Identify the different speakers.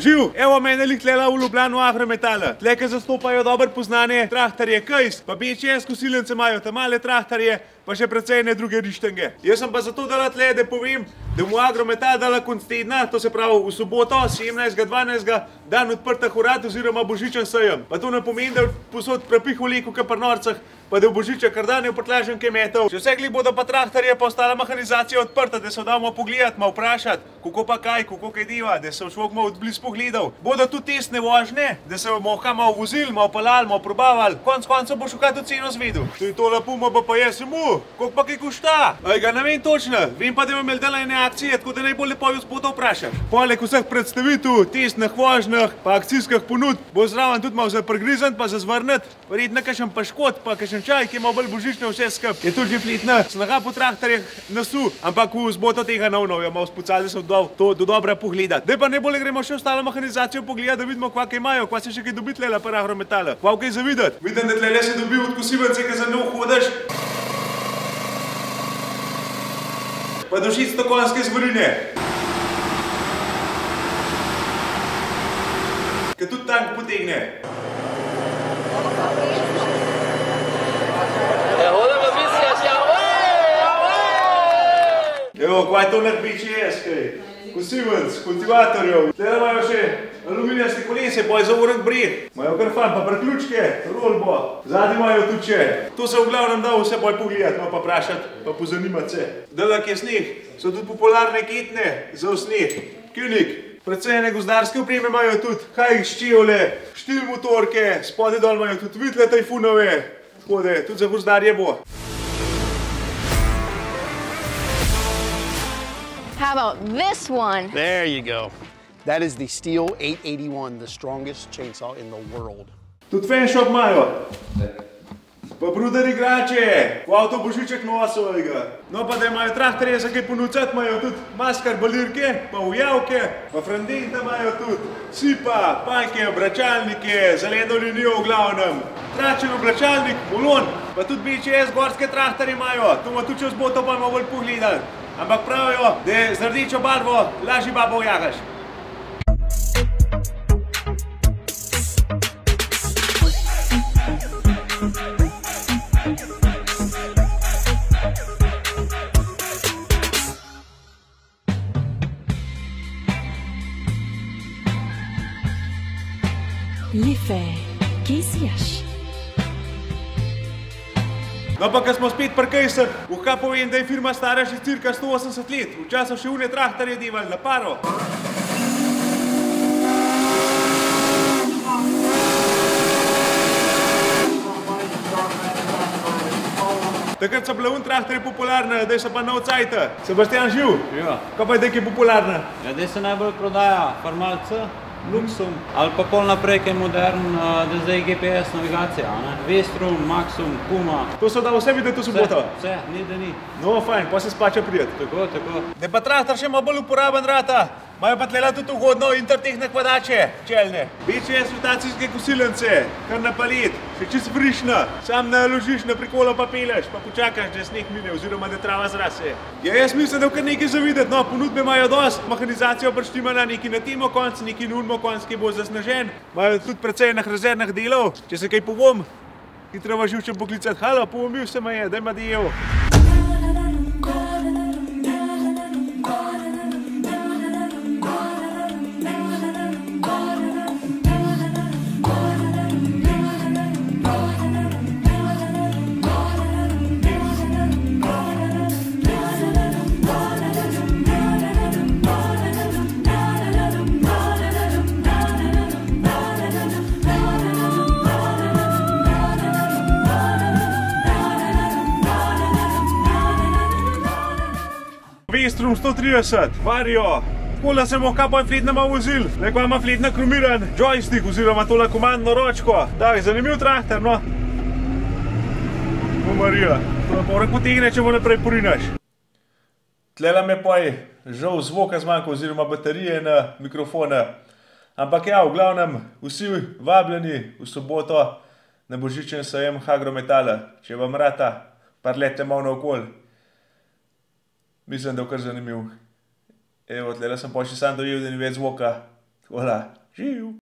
Speaker 1: Živ, evo mene lik tlela v Ljubljano Agrometala. Tle, ki zastopajo dobro poznane traktorje Kejs, pa BCS kosilnice imajo te male traktorje, pa še precej ne druge rištenge. Jaz sem pa zato dala tle, da povem, da mu Agrometal dala konc tedna, to se pravi v soboto, 17.12. dan odprtih urad oziroma božičen sejem. Pa to ne pomeni, da posod prepih v leku ke pri norcah, pa da v božiča kar dan je v prtljažen kemetov. Še vsegli bodo pa traktorje pa ostala mehanizacija odprta, da se damo pogledati, malo vprašati, kako pa kaj, kako kaj deva, da se človek malo odbliz pogledal. Bodo tudi testne vožnje, da se bomo malo vozili, malo pelali, malo probavali. Konc koncev boš v kaj to ceno zvedel. To je to lepo, pa jaz samo, koliko pa kaj košta? Ga ne vem točno, vem pa, da bomo imeli dala ene akcije, tako da najbolj lepo gospoda vprašaš. Poleg vseh predstavitev, testnih vožnjah, pa akcijskih ponudb, bo zraven tudi malo za prigrizant, pa za zvrniti, verjetno kakšen paškot, pa kakšen čaj, ki je malo bolj božične vse skup. Je tudi že fletna snaga po traktorjih nasu, ampak v zboto tega novno, malo spucali, da sem dal to do dobra pogledati. Zdaj pa najbolje gremo še ostalo mehanizacijo pogledati, da vidimo, kva kaj imajo, kva se še kaj dobi tlela pri Agrometalu. Kva kaj za videti. Vidim, da tlele se dobi od kosivence, ki za njo hodiš. Pa do 600 konjske zvorine. Ki tudi tank potegne. Evo, kva je to nek BCS, kaj? Kosivenc, kultivatorjev. Tele imajo še aluminijske kolese, boj za urek breh. Imajo kar fan, pa preključke, rolbo. Zadnji imajo tudi če. To se v glavnem da vse boj pogledati, pa vprašati, pa pozanimati se. Delak je sneh, so tudi popularne ketne za sneh. Kjunik. Predvsej ene gozdarske opreme imajo tudi hajk ščevle, štil motorke, spodaj dol imajo tudi vitle tajfunove. Tako da, tudi za gozdarje bo.
Speaker 2: How about this one?
Speaker 3: There you go. That is the Stihl 881, the strongest chainsaw in the world.
Speaker 1: Tudi fanshop imajo. Pa bruder igrače, v avto božiček nosovega. No pa da imajo traktorje za kaj ponucati, imajo tudi maskar balirke, pa ujavke, pa frandente imajo tudi. Sipa, panke, obračalnike, zeleno linijo v glavnem. Tračen obračalnik, bolon, pa tudi BCS gorske traktorje imajo. To ima tudi čez boto pa ima bolj pogledati. Ampak pravijo, da z rdečo barvo lažje babo ujagaš.
Speaker 4: L'effet Kesiaš.
Speaker 1: No pa, ko smo spet pri Kejsah, lahko povem, da je firma stara že cirka 180 let. Včasih še une traktorje devali na paro. Takrat so bile un traktorje popularne, zdaj so pa nov cajta. Sebastian živ?
Speaker 5: Ja.
Speaker 1: Kaj pa je dekaj popularna?
Speaker 5: Ja, zdaj se najbolj prodaja Farmal C, Luxum, ali pa pol naprej, ki je modern, da zdaj GPS navigacija, ne? Vestrum, Maxum, Puma.
Speaker 1: To so da vse videti v soboto?
Speaker 5: Vse, ni da ni.
Speaker 1: No, fajn, pa se splača prijeti.
Speaker 5: Tako, tako.
Speaker 1: Da pa traktor še malo bolj uporaben rata. Imajo pa tlela tudi ugodno intertehne kvadače, čelne. BCS rotacijske kosilnice, kar na palet, še čisto frišna. Sam naložiš na prikolo pa peleš, pa počakaš, da sneg mine oziroma da trava zrase. Ja, jaz mislim, da je kar nekaj za videti, no, ponudbe imajo dosti. Mehanizacijo prštimana, neki na temo konc, neki na unmo konc, ki bo zasnežen. Imajo tudi precej rezervnih delov, če se kaj povom. Hitro va živčem poklicati, halo, povomil se me je, daj ma dijev. Vestrum 130, Vario. Takole se bomo kaj fletnama vozil. Lekva ima fletna kromiran joystick oziroma tole komandno ročko. Tak, zanimiv traktor, no. O Marija, to me porek potegne, če bo naprej porinaš. Tlela me pa je žal zvoka zmanjka oziroma baterije na mikrofona. Ampak ja, v glavnem, vsi vabljeni v soboto na božičen sejem Agrometala. Če vam rata, parlete malo naokoli. Mislim, da je kar zanimiv. Evo, tlele sem pa še sam dojel, da ni več zvoka. Voilà, živ.